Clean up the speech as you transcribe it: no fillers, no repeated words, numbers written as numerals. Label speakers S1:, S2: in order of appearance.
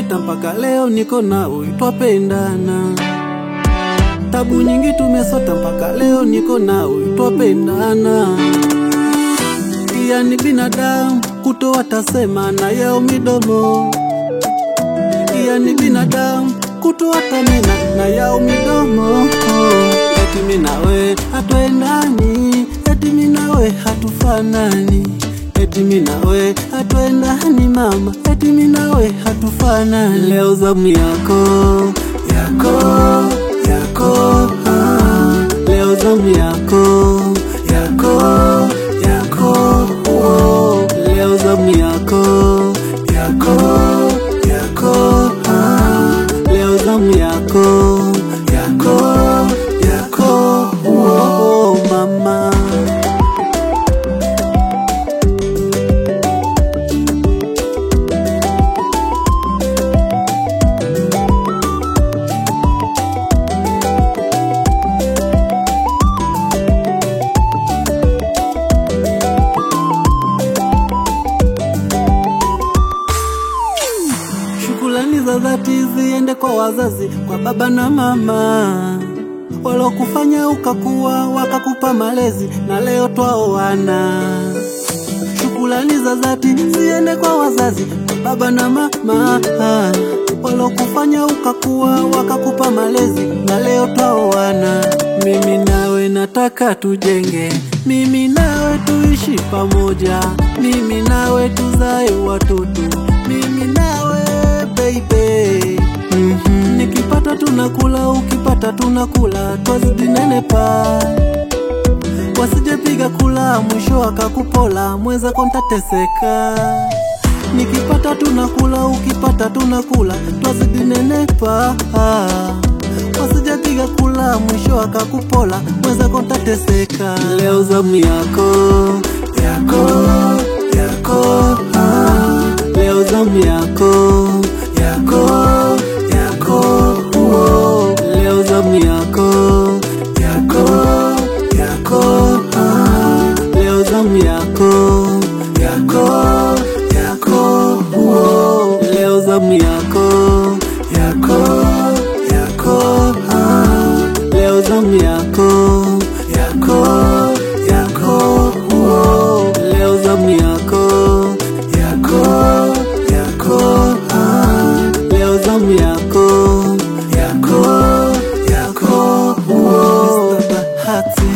S1: zimepita mpaka leo niko nawe twapendana. Tabu nyingi tumesota mpaka leo niko nawe twapendana. Pia ni binadamu kutoa tasema na yao midomo. Pia ni binadamu kutoa tamena na yao midomo. Eti mimi nawe hatuendani, eti mimi nawe hatufanani, eti mimi nawe hatuendani mama, eti mimi nawe hatufanani. Leo zamu yako, yako, yako, leo zamu yako, yako, yako, leo zamu yako, yako, yako, leo zamu yako, yako, yako, mama. Shukrani za dhati ziende kwa wazazi, kwa baba na mama walokufanya ukakuwa, wakakupa malezi na leo twaoana. Shukrani za dhati ziende kwa wazazi, kwa baba na mama walokufanya ukakuwa, wakakupa malezi na leo twaoana. Mimi nawe nataka tujenge, mimi nawe tuishi pamoja, mimi nawe tuzae watoto, mimi nawe baby. Nikipata tunakula, ukipata tunakula, twazidi nenepa. Wasijepiga kula mwisho akakupola, mweza kontateseka. Nikipata tunakula, ukipata tunakula, twazidi nenepa. Wasijepiga kula mwisho akakupola, mweza kontateseka. Leo zamu yako, yako, yako, leo zamu yako, yako, yako, leo zamu yako, yako, yako, leo zamu yako, yako, yako, leo zamu yako, yako, yako, leo zamu yako, yako, yako, leo zamu yako, yako, yako, leo zamu yako, yako, yako, Mr. Bahati.